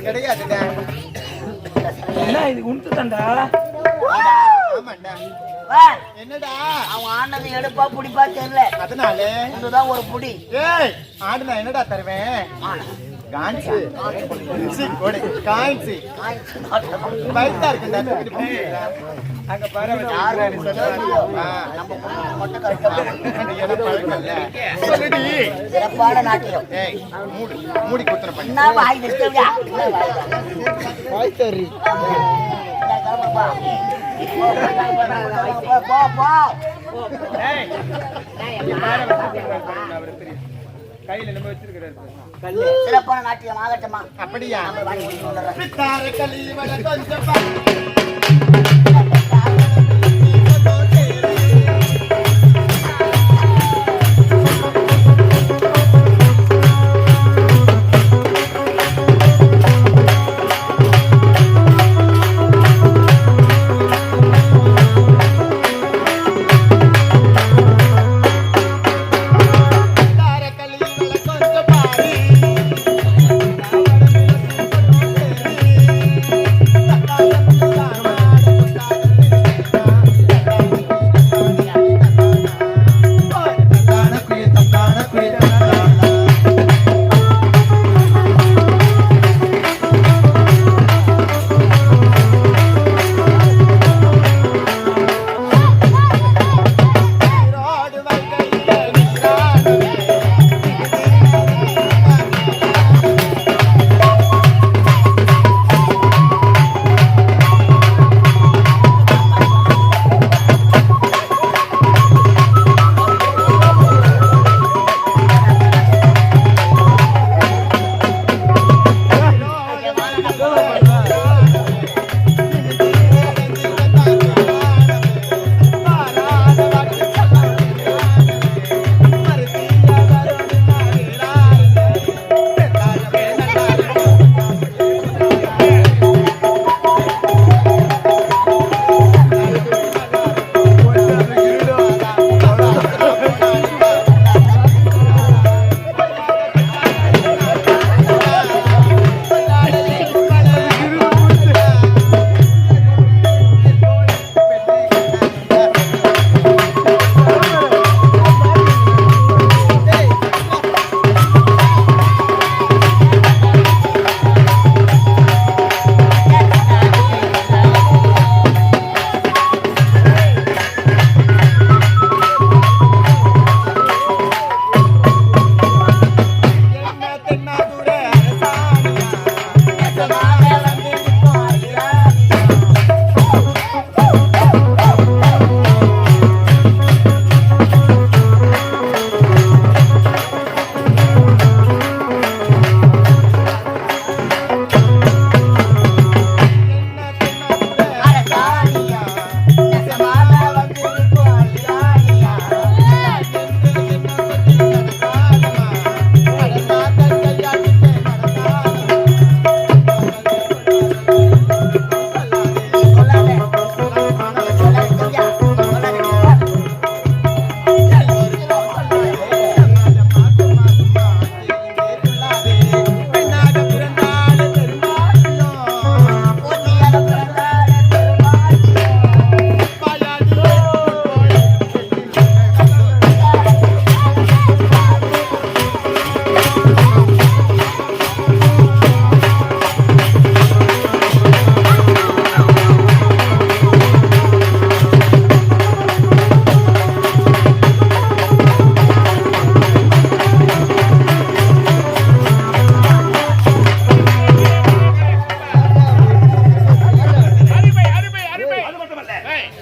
கிடையாதுடா. என்ன இது உண்டு தண்டா? ஆமாண்டா. என்னடா அவன் ஆனது எடுப்பா புடிப்பா தெரியல, அதனால இதுதான் ஒரு புடி. ஏய் ஆடுனா என்னடா தருவேன்? கான்சி கான்சி பைத்தா இருக்குடா. அங்க பாரு சிறப்பான நாட்டியம். மூடி குத்துற பண்ணி என்ன வாய் நிறுத்தவியா? வாய் தரி கையில நம்ம வச்சிருக்கிறாரு. சிறப்பான நாட்டியம் ஆகட்டமா? அப்படியா?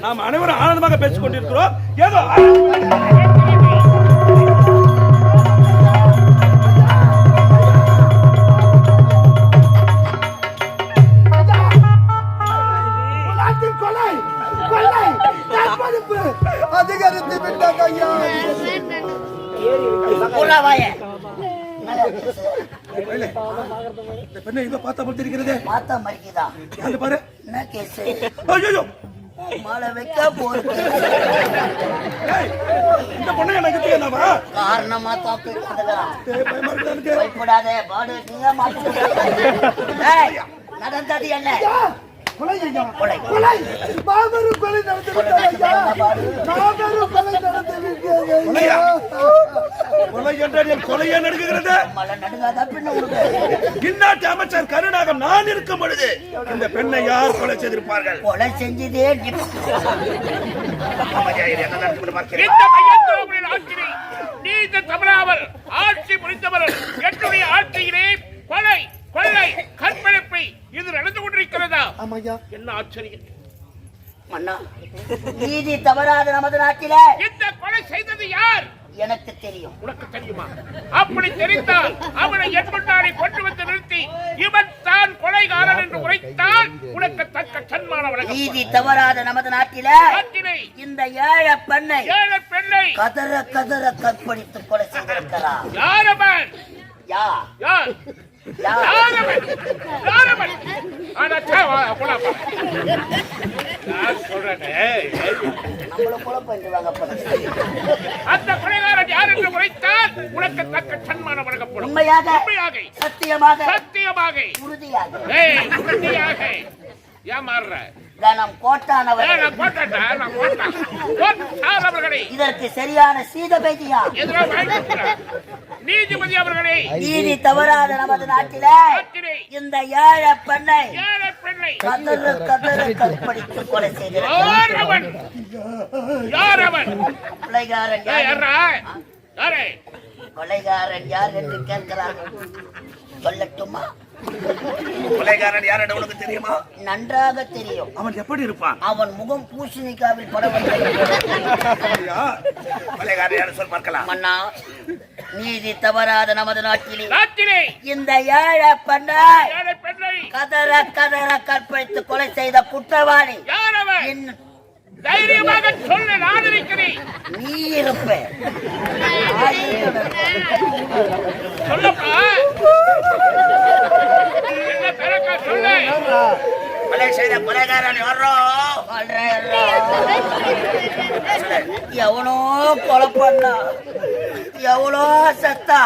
நாம் அனைவரும் ஆனந்தமாக பேசிக் கொண்டிருக்கிறோம். ஏதோ அதிகரித்து விட்டாங்க ஐயா. பெண்ணை இதோ பார்த்தா போல் தெரிகிறது. பார்த்தா மறிக்குதா? பாரு. என்ன கேஸ்? ஐயோ மழை வைக்க போறது ஏய், இந்த பொண்ணை எனக்கு தெரியாதாவா? காரணமா தாக்கு ஏய், பயமா இருக்குடா எனக்கு. பயப்படாதே பாடு நீங்க மாட்டேன் நடந்தது என்ன கொலை ஐயா கொலை. கொலை மாபெரும் கொலை நடந்து விட்டது ஐயா மாபெரும் கொலை நடந்து விட்டது ஐயா கொலை என்றால் என் கொலையே நடுங்குகிறது. மழை நடுங்காதா பின்ன உனக்கு இந்நாட்டு அமைச்சர் கருணாகம் நான் இருக்கும் பொழுது இந்த பெண்ணை யார் கொலை செய்திருப்பார்கள்? கொலை செஞ்சதே என்ன நடந்து பார்க்கிறேன். இந்த மையத்தோவரின் ஆட்சியை நீதி தவறாமல் ஆட்சி முடித்தவர் என்னுடைய ஆட்சியிலே கொலை கொள்ளை கற்பழிப்பை இது நடந்து கொண்டிருக்கிறதா? ஆமாய்யா என்ன ஆச்சரியம்! மன்னா நீதி தவறாத நமது நாட்டில இந்த கொலை செய்தது யார்? எனக்கு தெரியும். உனக்கு தெரியுமா? அப்படி தெரிந்தால் அவனை என் முன்னாடி கொண்டு வந்து நிறுத்தி இவன் தான் கொலைகாரன் என்று உரைத்தால் உனக்கு தக்க சன்மானம் வழங்கப்படும். நீதி தவறாத நமது நாட்டில இந்த ஏழை பெண்ணை கதற கதற கற்பழித்து கொலை செய்திருக்கிறார். யார் அவன்? யார் யார்? அந்த கொலைகாரன் யார் என்று உரைத்தால் உனக்கு தக்க சன்மானம் வழங்கப்படும். உண்மையாக சத்தியமாக சத்தியமாக உறுதியாக ஏமாறுற நம் கோட்டானவர்கள் இதற்கு சரியான சீதபேதியா நீதிபதி அவர்களே, நீதி தவறாத நமது நாட்டில இந்த ஏழை பெண்ணை கதறு கதறு கற்பழித்து கொலை செய்கிறார். கொலைகாரன் யார் என்று கேட்கிறார்கள். சொல்லட்டுமா? கொலைகாரன் யார் என்று உனக்கு தெரியுமா? நன்றாக தெரியும். அவன் எப்படி இருப்பான்? அவன் முகம் பூசணிக்காவில் படவல்லை. கொலைகாரன் யார் சொல் பார்க்கலாம். மன்னா, நீதி தவறாத நமது நாட்டிலே இந்த ஏழை பெண்ணை கதற கதற கற்பழித்து கொலை செய்த குற்றவாளி தைரியமாக சொல்ல நான் இருக்கிறேன். நீ இருப்ப சொல்லப்பா, என்ன பிறக்க சொல்லு. கொலை செய்த கொலைகாரன் யாரோ? எவனோ கொலை பண்ணா, எவ்வளோ சத்தா,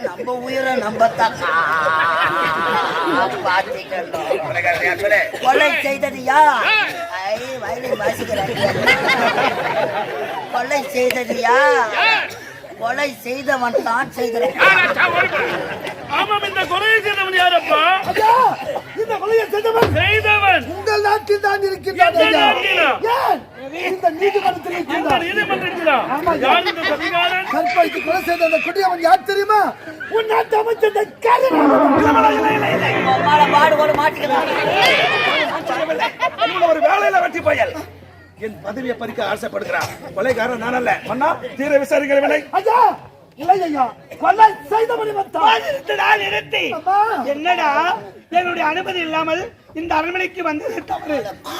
நம்ம உயிரை நம்பத்தான் கொலை செய்தது யார்? வயலில் வாசிக்கிறாங்க. கொலை செய்தது யார்? கொலை செய்தவன் தான் செய்கிறான். ஆமாம், இந்த கொலையை செய்தவன் யாரப்பா? இந்த கொலையை செய்தவன் உங்கள் நாட்டில் தான் இருக்கின்றான். இந்த நீதிமன்றத்தில் இருக்கின்றான். கற்பழித்து கொலை செய்த அந்த கொடியவன் யார் தெரியுமா? உன் நாட்டு அமைச்சர் பாடுபோடு மாட்டிக்கிறான். ஒரு வேலையில வெற்றி பயல் என் பதவியை பறிக்க ஆசைப்படுகிறார். கொலைகாரன் நான் அல்ல. மன்னா, தீர விசாரிக்கிறவனை. ஐயா இல்லை ஐயா, கொலை செய்தவனை என்னடா என்னுடைய அனுமதி இல்லாமல் இந்த அரண்மனைக்கு வந்தது தவறு.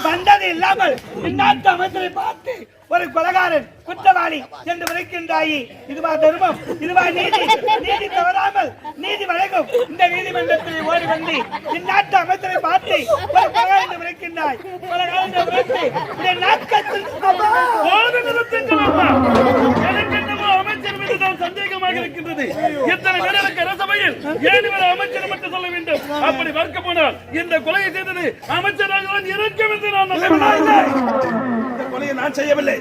வந்தது இல்லாமல் இந்நாட்டு அமைச்சரை பார்த்து ஒரு கொலைகாரன் குற்றவாளி என்று விளைக்கின்றாயி. இதுவா தர்மம்? இதுவா நீதி? நீதி தவறாமல் நீதி வழங்கும் இந்த நீதிமன்றத்தில் ஓடி வந்து இந்நாட்டு அமைச்சரை பார்த்து ஒரு கொலைகாரன் என்று விளைக்கின்றாய். கொலைகாரன் என்று விளைத்து இந்த நாட்கத்தில் அமைச்சர் மீது தான் சந்தேகமாக இருக்கின்றது. எத்தனை பேருக்கு ரசபையில் ஏன் அமைச்சர் மட்டும் சொல்ல வேண்டும்? அப்படி பார்க்க போனால் இந்த கொலையை செய்தது அமைச்சராக இருக்கும் என்று நான் இந்த கொலையை நான் செய்யவில்லை.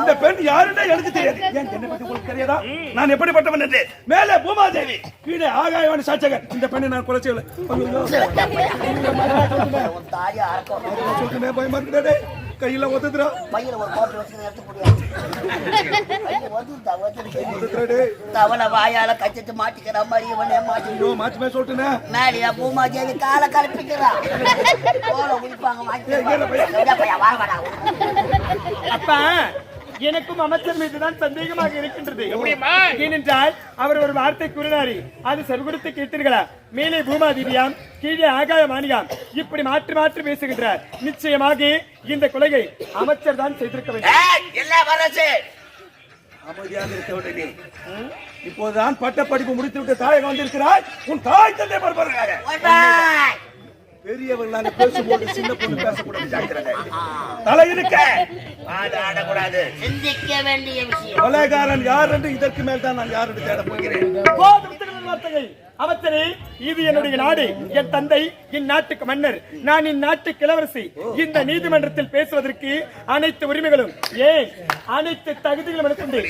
இந்த பெண் யாருன்னே எனக்கு தெரியாது. என்னை பற்றி உங்களுக்கு தெரியாதா? நான் எப்படிப்பட்டவன் என்று. மேலே பூமாதேவி, கீழே ஆகாயவாணி சாட்சகர். இந்த பெண்ணை நான் கொலை செய்யவில்லை. பயமா இருக்கிறதே. கையில ஒதுதுரா, பையில ஒரு கோட்டை வச்சு எடுத்து முடியாது. தவளை வாயால கச்சிட்டு மாட்டிக்கிற மாதிரி மாற்றுமே சொல்லிட்டுனே. மேலியா பூமாதேவி காலை கலப்பிக்கிறா. அப்பா, எனக்கும் அமைச்சர் மீதுதான் சந்தேகமாக இருக்கின்றது. ஏனென்றால் அவர் ஒரு வார்த்தை கூறினாரு, அது செவிகொடுத்து கேட்டீர்களா? மேலே பூமாதேவியாம், கீழே ஆகாய மாணியாம், இப்படி மாற்றி மாற்றி பேசுகின்றார். நிச்சயமாக இந்த கொலையை அமைச்சர் தான் செய்திருக்க வேண்டும். அமைதியாக இருக்க வேண்டும். இப்போதுதான் பட்ட படிப்பு முடித்துவிட்டு தாயகம் வந்திருக்கிறாய். உன் தாய் தந்தை பார்ப்பார்கள். பெரியவங்க நாங்க பேசும்போது சின்ன பொண்ணு பேசக்கூடாது. ஜாக்கிரதை. தலை இருக்க ஆடக்கூடாது. சிந்திக்க வேண்டிய விஷயம். கொலைகாரன் யார் என்று இதற்கு மேல் தான் நான் யார் என்று தேட போகிறேன். அவசரே, இது என்னுடைய நாடு, என் தந்தை இந்நாட்டுக்கு மன்னர், நான் இந்நாட்டுக்கு இளவரசி. இந்த நீதிமன்றத்தில் பேசுவதற்கு அனைத்து உரிமைகளும், ஏன் அனைத்து தகுதிகளும் எனக்கு உண்டு.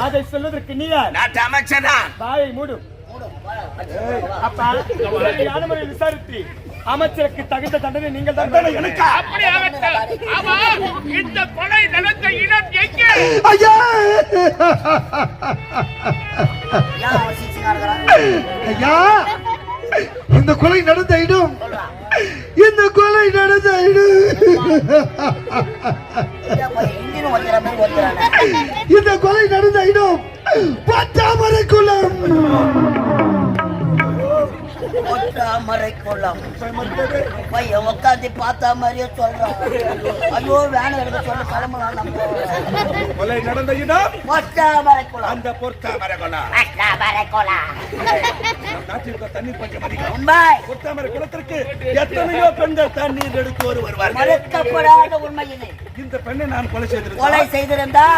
அதை சொல்வதற்கு நீ யார்? நாட்டு அமைச்சனா? வாயை மூடும். அப்பா, சரியான முறையில் விசாரித்து அமைச்சருக்கு தகுந்த தண்டனை நீங்கள் தான் எனக்கு. அப்படி ஆகட்டும். ஆமா, இந்த கொலை நடந்த இடம் எங்கே? ஐயா ஐயா, இந்த கொலை நடந்த இடம், இந்த கொலை நடந்த இடம், இந்த கொலை நடந்த இடம் பட்டாமரை குளம். பையன் உட்காந்து பார்த்தா மாதிரியே சொல்றான். ஐயோ வேலை எடுக்க சொல்ல கிளம்பலாம். நம்ம கொலை நடந்த இடம் பொட்டாமரைக்குளம். அந்த பொட்டாமரை குளம். பொட்டாமரைக்குளம். நாட்டிற்கு தண்ணீர் பஞ்சம் அதிகம். உண்மை. பொட்டாமரை குளத்திற்கு எத்தனையோ பெண்கள் தண்ணீர் எடுத்து வருவார்கள். மறுக்கப்படாத உண்மை இது. இந்த பெண்ணை நான் கொலை கொலை செய்திருந்தா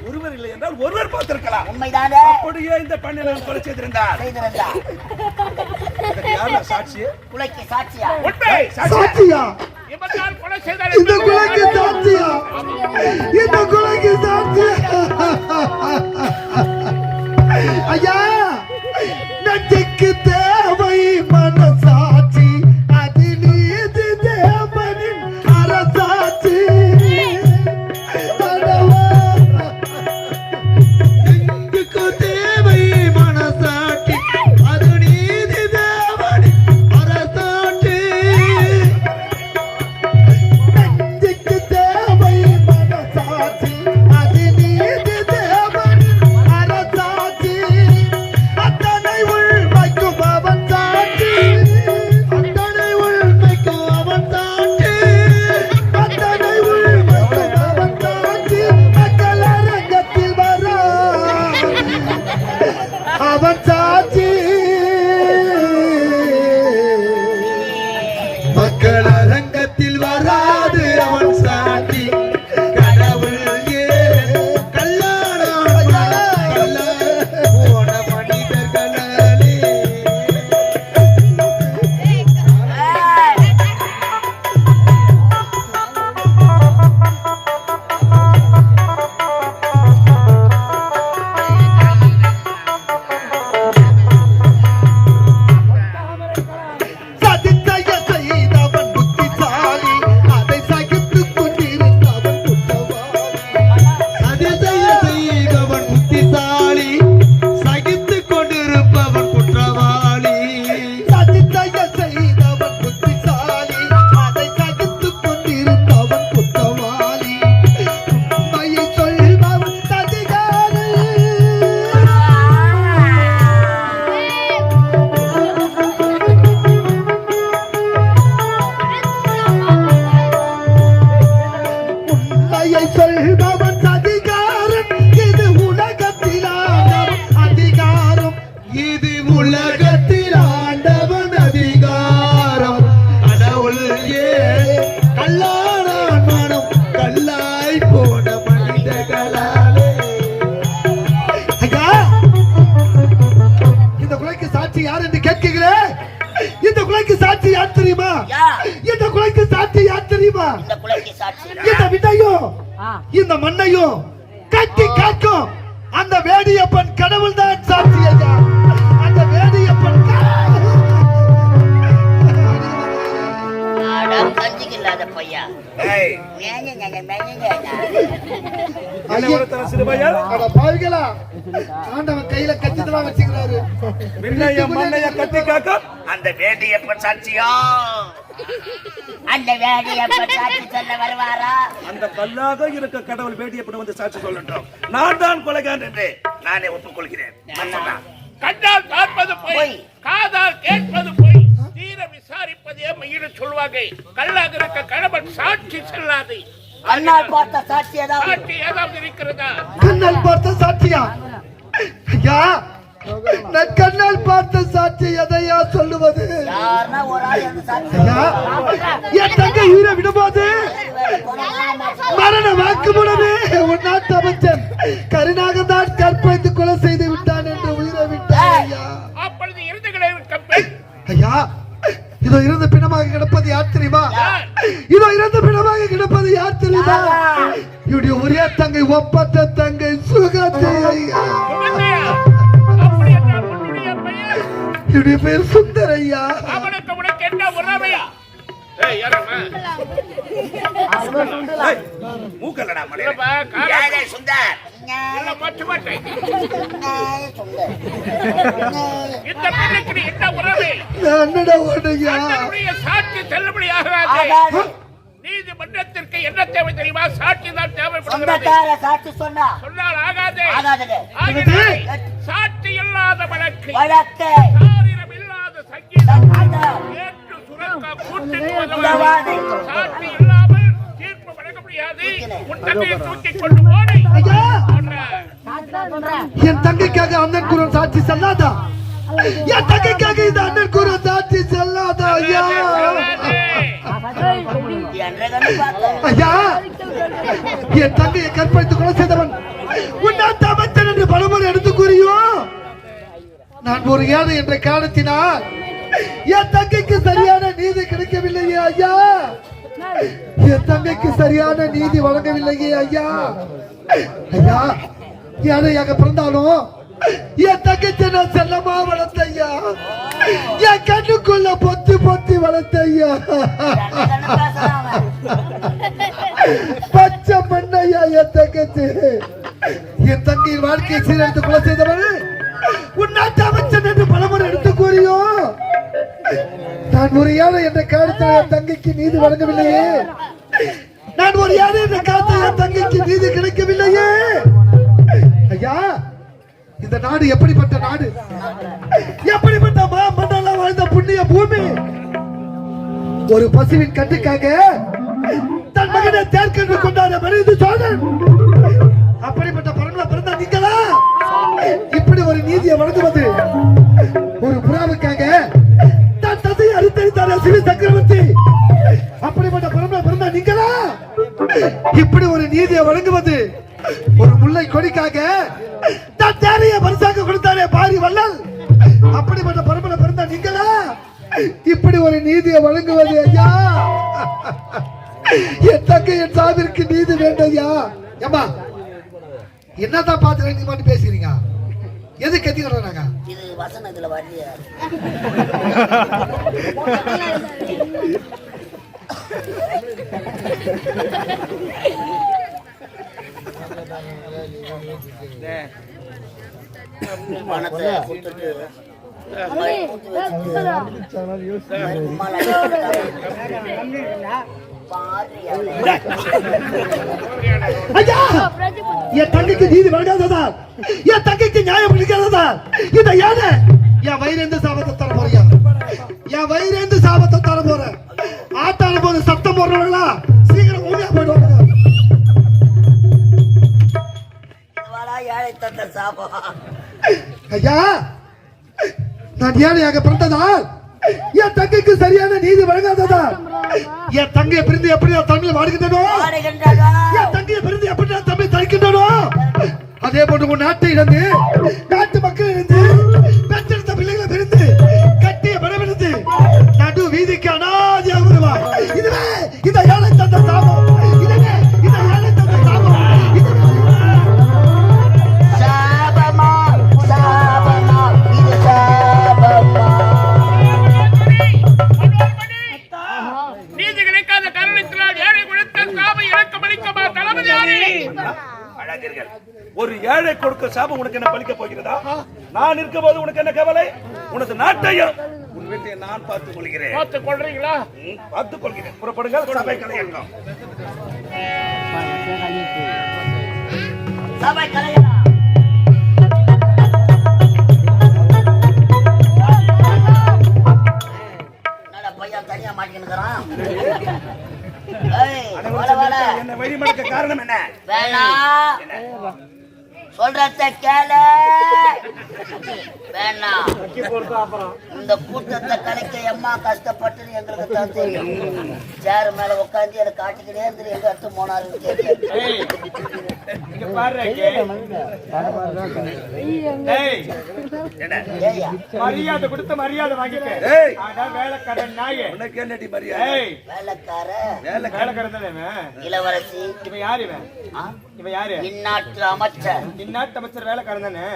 ஒருவர் இல்லை என்றால் ஒருவர் பார்த்திருக்கலாம். உண்மைதானே? அப்படியே இந்த பெண்ணை நான் கொலை செய்திருந்தார். யார் சாட்சி? கொலைக்கு சாட்சியா? உண்மை. சாட்சியா? இவர்தான் கொலை செய்தார். இந்த கொலைக்கு சாட்சியா? இந்த கொலைக்கு சாட்சியா? ஐயா, நட்சுக்கு தேவை மனசாட்சி, அது நீதி தேவனின் அரசாட்சி. நெஞ்சுக்கு தேவை மனசாட்சி, அது நீதி தேவனின் அரசாட்சி. நெஞ்சுக்கு தேவை மனசாட்சி, அது நீதி தேவனின் அரசாட்சி. அத்தனை உள்மைக்கும் அவன் சாட்சி, அத்தனை உள்மைக்கும் அவன் சாட்சி, அத்தனை உள்மைக்கும் அவன் சாட்சி. மக்கள் அரங்கத்தில் வர அவன் சாட்சி, மக்கள் அரங்கத்தில் வராது அவன் சாட்சி. கடவுள் ஏன் கல்லானான் கல்ல போன மனிதர்களே. சதித்தைய செய்தவன் புத்திசாலி, அதை சகித்துக் கொண்டிருந்தவன் குற்றவாளி. சதித்தைய செய்தவன் புத்திசாலி, சகித்துக் கொண்டிருப்பவன் குற்றவாளி. சதித்தைய செய்தவன் புத்திசாலி, அதை சகித்துக் கொண்டிருந்தவன் குற்றவாளி. உண்மையை சொல்பவன் சதிகாரி. உண்மையை சொல்பவன் அதிகாரம், இது உலகத்தில் ஆண்டவன் அதிகாரம், இது உலகத்தில் ஆண்டவன் அதிகாரம். கடவுள் ஏன் கல்லானான் மனம் கல்லாய் போன மனிதர்களாலே. ஐயா, இந்த கொலைக்கு சாட்சி யார் என்று கேட்கிறேன். இந்த கொலைக்கு சாட்சி யார் தெரியுமா? யார்? இந்த கொலைக்கு சாட்சி யார் தெரியுமா? இந்த கொலைக்கு சாட்சி இந்த விதையும் இந்த மண்ணையும் கட்டி காக்கும் அந்த வேடியப்பன் கடவுள் தான் சாட்சி. ஐயா, அந்த வேடியப்பன் கஞ்சிக்கு இல்லாத பையா. ஆண்டவன் கையில கத்திதான் வச்சுக்கிறாரு. மண்ணைய கட்டி காக்கும் அந்த வேடியப்பன் சாட்சியா? அந்த வேடியப்பன் சாட்சி சொல்ல வருவாரா? அந்த கல்லாக இருக்க கடவுள் வேடியப்பன் வந்து சாட்சி சொல்லட்டும். நான் தான் கொலைகாரன் என்று நானே ஒப்புக்கொள்கிறேன். கண்டால் பார்ப்பது பொய், காதால் கேட்பது பொய், தீர விசாரிப்பதே மெய்யிட சொல்வாங்க. கல்லாக இருக்க கணவன் சாட்சி செல்லாது. கண்ணால் பார்த்த சாட்சி ஏதாவது? சாட்சி ஏதாவது இருக்கிறதா? கண்ணால் பார்த்த சாட்சியா? ஐயா, நான் கண்ணால் பார்த்த சாட்சி எதையா சொல்லுவது? யாருன்னா ஒரு ஆள் வந்து சாட்சி ஐயா, என் தங்கை உயிரை விடும்போது மரண வாக்குமூலமே உன் நாட்டு அமைச்சர் கருணாக தான் கற்பழித்து கொலை செய்து விட்டான் என்று உயிரை விட்டான் ஐயா. அப்பொழுது இருந்துகளை கம்பெனி ஐயா, இதோ இறந்து பிணமாக கிடப்பது யார் தெரியுமா? இதோ இறந்து பிணமாக கிடப்பது யார் தெரியுமா? இவருடைய ஒரே தங்கை, ஒப்பற்ற தங்கை சுகத்தை ஐயா. அப்படி என்றால் உன்னுடைய பெயர்? இவருடைய பெயர் சுந்தர் ஐயா. அவனுக்கு உனக்கு என்ன உறவையா? ஏய் யாரம்மா? மூக்கலடா மலை. இல்லப்பா, காரணம் யாரே சுந்தர் இல்ல மாற்று மாட்டேன். சுந்தர் இந்த பெண்ணுக்கு நீ என்ன உறவு? என்னடா ஓடுங்க? அண்ணனுடைய சாட்சி செல்லுபடி ஆகாது. ஆகாது. நீதிமன்றத்திற்கு என்ன தேவை தெரியுமா? சாட்சி தான் தேவைப்படுகிறது. சொந்தக்கார சாட்சி சொன்னா சொன்னால் ஆகாது. ஆகாதது. ஆகினால் சாட்சி இல்லாத வழக்கு, வழக்கு சாரிரம் இல்லாத சங்கீதம், சங்கீதம். ஏற்று சுரக்க கூட்டுக்கு உதவாது. சாட்சி இல்லாமல் தீர்ப்பு வழங்க முடியாது. உன் தங்கையை தூக்கிக் கொண்டு போடு. ஐயா, போன்ற என் தங்கைக்காக அண்ணன் கூற சாட்சி செல்லாதா? என் தங்கைக்காக இந்த அண்ணன் கூற சாட்சி செல்லாதா ஐயா? என்ற கண்ணு பார்த்தேன். ஐயா, என் தங்கையை கற்பழித்து கொலை செய்தவன் உன் நாட்டு அமைச்சர் என்று பலமுறை எடுத்து கூறியோ, நான் ஒரு ஏழை என்ற காரணத்தினால் என் தங்கைக்கு சரியான நீதி கிடைக்கவில்லையே ஐயா. என் தங்கைக்கு சரியான நீதி வழங்கவில்லையே ஐயா. ஐயா, ஏழையாக பிறந்தாலும் என் தங்கச்சி நான் செல்லமா வளர்த்த ஐயா. என் கண்ணுக்குள்ள பொத்தி பொத்தி வளர்த்த ஐயா. பச்சை மண்ணையா என் தங்கச்சி. என் தங்கையின் வாழ்க்கையை சீரழித்து கொலை செய்தவன் உன் நாட்டு அமைச்சன் என்று பலமுறை எடுத்து கூறியோ, நான் ஒரு ஏழை என்ற காரணத்தில் என் தங்கைக்கு நீதி வழங்கவில்லையே. நான் ஒரு ஏழை என்ற காரணத்தில் என் தங்கைக்கு நீதி கிடைக்கவில்லையே. ஐயா, இந்த நாடு எப்படிப்பட்ட நாடு? எப்படிப்பட்ட மண்டலம் வாழ்ந்த புண்ணிய பூமி? ஒரு பசுவின் கட்டுக்காக தன் மகனை தேர்க்கென்று கொண்டாட மனித சோழன். அப்படிப்பட்ட பரம்பரை பிறந்த நீங்களா இப்படி ஒரு நீதியை வழங்குவது? ஒரு புறாவுக்காக தன் தசையை அறுத்தறித்தார சிவி சக்கரவர்த்தி. அப்படிப்பட்ட பரம்பரை பிறந்த நீங்களா இப்படி ஒரு நீதியை வழங்குவது? ஒரு முல்லை கொடிக்காக தன் தேரையை பரிசாக கொடுத்தாரே பாரி வள்ளல். அப்படிப்பட்ட பரம்பரை பிறந்த நீங்களா இப்படி ஒரு நீதியை வழங்குவது ஐயா? என் தங்கை என் சாவிற்கு நீதி வேண்டும் ஐயா. ஏமா, என்னதான் பார்த்து நீங்க மட்டும் பேசுறீங்க? எது கத்திக்கிறாங்க? இது வசனத்துல வழியா பணத்தை கொடுத்துட்டு ஐயா, என் தங்கைக்கு நீதி வழங்காததா? என் தங்கைக்கு நியாயம் கிடைக்காததா? இந்த யானை என் வயிறேந்து சாபத்தை தர போறியா? என் வயிறேந்து சாபத்தை தர போற. ஆட்டான போது சத்தம் போடுறவங்களா சீக்கிரம் ஊழியா போயிடுவாங்க. ஏழை தந்த சாபம். ஐயா, நான் ஏழையாக பிறந்ததால் என் தங்கைக்கு சரியான நீதி வழங்காததா? என் தங்கையை பிரிந்து எப்படி நான் தமிழ் வாடுகின்றனோ, என் தங்கையை பிரிந்து எப்படி நான் தமிழ் தடுக்கின்றனோ, அதே போன்று உன் நாட்டை இழந்து நாட்டு மக்கள் இருந்து பெற்றெடுத்த பிள்ளைகளை பிரிந்து கட்டிய பணமிருந்து நடு வீதிக்கு அனாதியாக வருவார். இதுவே இந்த ஏழை தந்த சாபம். இதுவே இந்த ஏழை தந்த சாபம். சாபமா சாபமா இது சாபமா. நீதி கிடைக்காத காரணத்தினால் ஏழை கொடுத்த சாபம் இறக்கம் அளிக்கமா தளபதியாரே? அழகர்கள், ஒரு ஏழை கொடுக்க சாபம் உனக்கு என்ன பலிக்க போகிறதா? நான் இருக்கும்போது உனக்கு என்ன கவலை? உனது நாட்டையும் உன் வீட்டை நான் பார்த்துக் கொள்கிறேன். பார்த்துக் கொள்றீங்களா? பார்த்துக் கொள்கிறேன். புறப்படுங்கள். சபை கலையங்கம். சபை கலையா. பையன் தனியா மாட்டிக்கிறான். என்ன வழி மடக்க காரணம் என்ன? வேணாம். சொல்றத கேளு. வேணாம், இந்த கூட்டத்தை கலைக்க எம்மா கஷ்டப்பட்டு எங்களுக்கு தான் தெரியும். சேர் மேல உட்காந்து எனக்கு காட்டிக்கிட்டே இருந்து எங்க அடுத்து போனாருன்னு தெரியும். மரியாதை கொடுத்த மரியாதை வாங்கிக்க. வேலைக்காரன் நாயே உனக்கு என்னடி மரியாதை? வேலைக்காரன் தானே இளவரசி. இவன் யாரு? இவன் யாரு? இந்நாட்டு அமைச்சர். இந்நாட்டு அமைச்சர் வேலைக்காரன் தானே?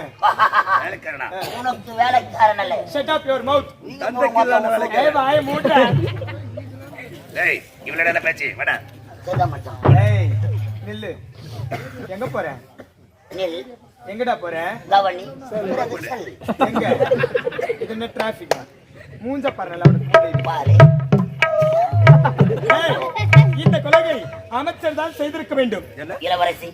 வேலைக்காரனா? உனக்கு வேலைக்காரன் அல்ல. Shut up your mouth. வாயை மூடு. டேய் இவளோட என்ன பேச்சு? வாடா. சேதா மச்சான். ஏய் நில்லு. எங்க போற? நில். எங்கடா போற? கவனி. எங்க? இது என்ன டிராபிக்? மூஞ்ச பாருல அவனுக்கு பாரு. இந்த கொலையை அமைச்சர் தான் செய்திருக்க வேண்டும். இளவரசி,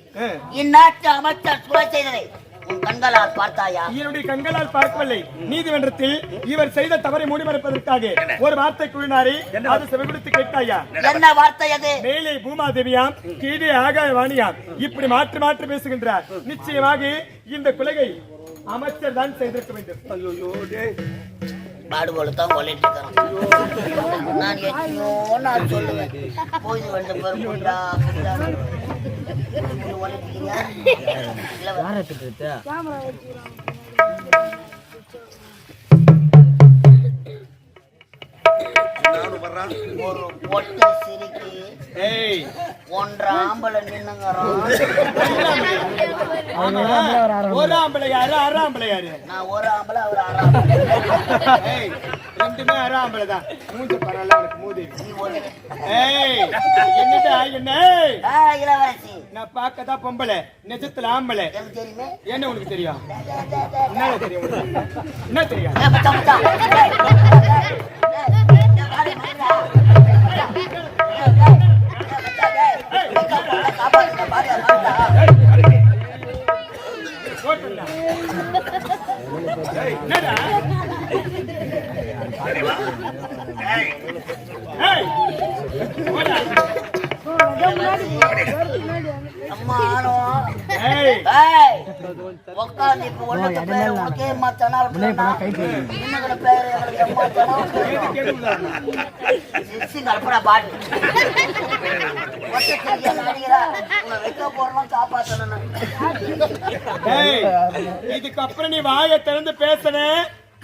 இந்நாட்டு அமைச்சர் கொலை செய்ததை உன் கண்களால் பார்த்தாயா? என்னுடைய கண்களால் பார்க்கவில்லை. நீதிமன்றத்தில் இவர் செய்த தவறை மூடிமறைப்பதற்காக ஒரு வார்த்தை கூறினாரே, அது செவிகொடுத்து கேட்டாயா? என்ன வார்த்தை அது? மேலே பூமாதேவியாம், கீழே ஆகாயவாணியாம், இப்படி மாற்றி மாற்றி பேசுகின்றார். நிச்சயமாக இந்த கொலையை அமைச்சர் தான் செய்திருக்க வேண்டும். பாடுபடுத்தான் கொலைட்டு நான் எத்தனையோ நான் சொல்லுவேன். போய் வந்து பெருமுண்டா ஒரு பொட்டு சிரிக்கு ஒன்றரை ஆம்பளை நின்னுங்கிறான். ஒரு ஆம்பளை யாரு? அரை ஆம்பளை யாரு? நான் ஒரு ஆம்பளை, அவர் அரை ஆம்பளை. ரெண்டுமே அரை ஆம்பளை தான். மூஞ்ச பரவாயில்ல அவனுக்கு மூதி. என்னடா என்ன? இளவரசி, நான் பார்க்கதான் பொம்பளை, நிஜத்துல ஆம்பளை. தெரியுமே. என்ன உனக்கு தெரியும்? என்ன தெரியும்? என்ன தெரியும்? உட்காந்து இப்ப ஒண்ணுக்கு பேரு உனக்கே மாத்தானா பேரு கல்பனா பாட்டு வைக்க போறோம் காப்பாத்தணும். இதுக்கப்புறம் நீ வாயை திறந்து பேசுன,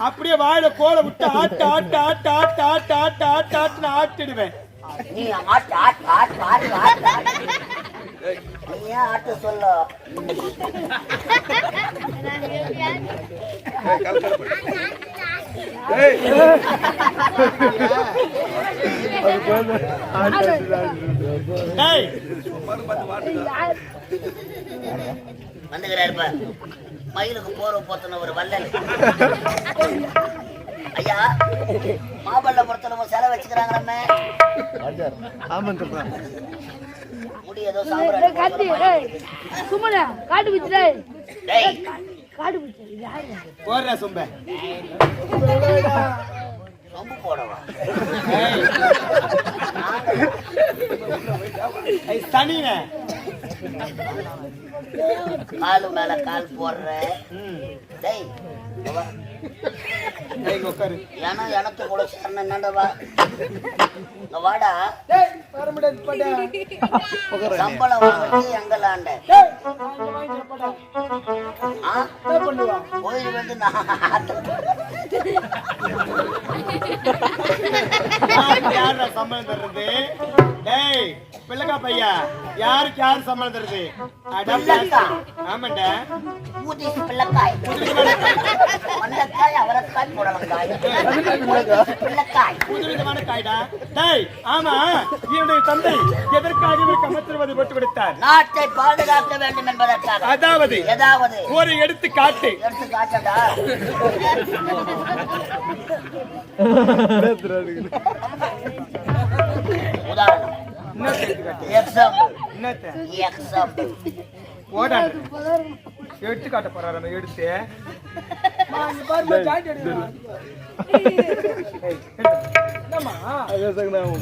அப்படியே வாயில கோலை விட்டு ஆட்டு ஆட்டு ஆட்டு ஆட்டு ஆட்டு ஆட்டு ஆட்டு ஆட்டுன்னு ஆட்டிடுவேன். நீ ஆட்டு ஆட்டு ஆட்டு ஆட்டு ஆட்டு நீ ஏன் ஆட்டு சொல்ல? வந்துகிறாரு மயிலுக்கு போற போத்தன ஒரு வல்லல். ஐயா, மாமல்லபுரத்துல சிலை வச்சுக்கிறாங்க. முடி ஏதோ போடுற சொம்ப ரொம்ப போடவா? தனிய காலு மேல கால் போடுற. ஏன்னா எனக்கு கூட என்னண்டவா வாடா சம்பளம் வாங்கி எங்களாண்ட கோயில் வந்து யாரு சம்பளம் தர்றது? பிள்ளைக்கா பையா, யாருக்கு யாரு சம்பளம் தருது? ஆமாண்டா, பிள்ளைக்காய் அவரைக்காய் புடலங்காய் பிள்ளைக்காய் புதுவிதமான காய்டா. ஆமா, என்னுடைய தந்தை எதற்காக இவருக்கு அமைச்சரவை போட்டு கொடுத்தார்? நாட்டை பாதுகாக்க வேண்டும் என்பதற்காக. அதாவது ஏதாவது ஒரு எடுத்து காட்டு. எடுத்து காட்டடா. உதாரணம், எக்ஸாம்பிள் எடுத்து காட்ட போறாரு. எடுத்து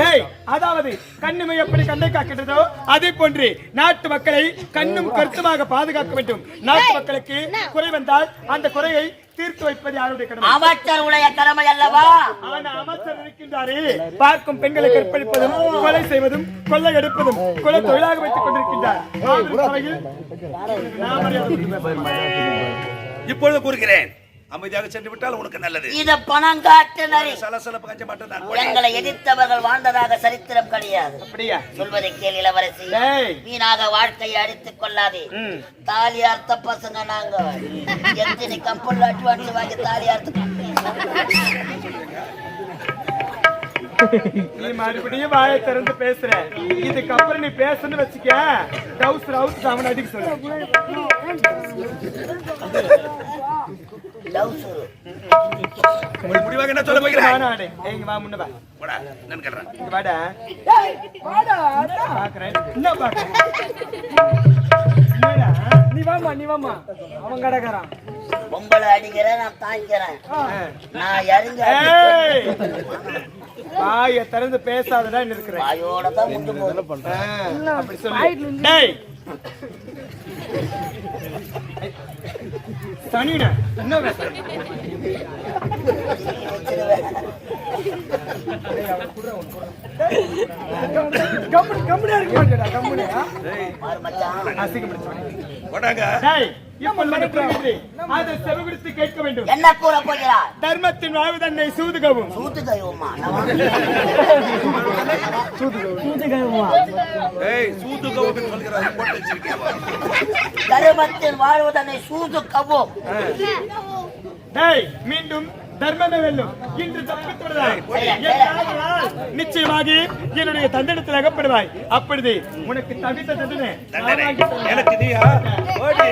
டேய், அதாவது கண்ணுமை எப்படி கண்ணை காக்கின்றதோ அதே போன்று நாட்டு மக்களை கண்ணும் கருத்துமாக பாதுகாக்க வேண்டும். நாட்டு மக்களுக்கு குறை வந்தால் அந்த குறையை தீர்த்து வைப்பது யாருடைய கடமை? அமைச்சருடைய கடமை அல்லவா? ஆனா அமைச்சர் இருக்கின்றாரே, பார்க்கும் பெண்களை கற்பழிப்பதும் கொலை செய்வதும் கொள்ளை எடுப்பதும் கொலை தொழிலாக வைத்துக் கொண்டிருக்கின்றார். இப்பொழுது கூறுகிறேன், அமைதியாக சென்று விட்டால் உனக்கு நல்லது. இது பணம் காட்டு நரி. சலசலப்பு கஞ்ச மாட்டேன் நான். எங்களை எதிர்த்தவர்கள் வாழ்ந்ததாக சரித்திரம் கிடையாது. அப்படியா? சொல்வதை கேள் இளவரசி. டேய், வீணாக வாழ்க்கையை அடித்துக் கொள்ளாதே. தாலி அர்த்த பசங்க நாங்க. எத்தனை கம்பெனில அட்வான்ஸ் வாங்கி தாலி அர்த்த நீ மறுபடியும் வாயை திறந்து பேசுற. இதுக்கப்புறம் நீ பேசுன்னு வச்சுக்க, டவுஸ் ரவுஸ் அவன் அடிக்க சொல்லு. முடிவாக என்ன சொல்ல போகிறேன்? நானாடே, ஏங்க வா முன்ன வா. போடா, நான் கேட்றேன். இங்க வாடா. பாக்குறேன். என்ன பாக்குறேன்? என்னடா? நீ வாமா. அவன் கடகறான். பொம்பளை அடிக்கிறேன், நான் தாங்கிறேன். நான் இறங்க வாயை திறந்து பேசாதடா இருக்கிறேன். வாயோட தான் முட்டு போகுது. அப்படி சொல்லு. டேய், சனினா என்ன பேசுற? கம்பெனியா இருக்க மாட்டேடா. கம்பெனியா அதை செவிகுடுத்து கேட்க வேண்டும். என்ன கூற போகிறார்? தர்மத்தின் வாழ்வு தன்னை சூதுகவும் தர்மத்தின் வாழ்வு தன்னை சூதுகவும். மீண்டும் தர்மமே வெல்லும். இன்று தப்பித்துவிடுவாய். நிச்சயமாக என்னுடைய தண்டனத்தில் அகப்படுவாய். அப்பொழுது உனக்கு தவித்த தண்டனை எனக்கு நீயா? ஓடி.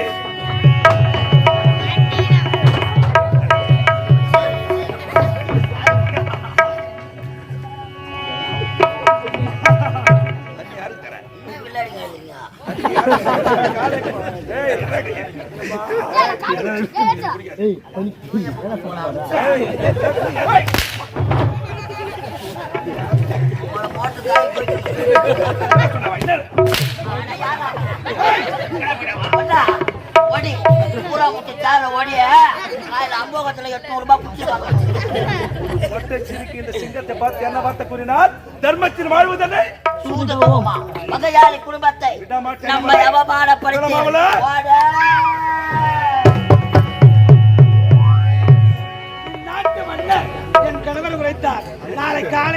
சிங்கத்தை பார்த்து என்ன வார்த்தை கூறினார்? தர்மத்தின் வாழ்வு தானே மகையாளி குடும்பத்தை நம்மை அவமானப்படுத்தி நாட்டு மன்னர் என் கணவர் உரைத்தார். நாளை காலை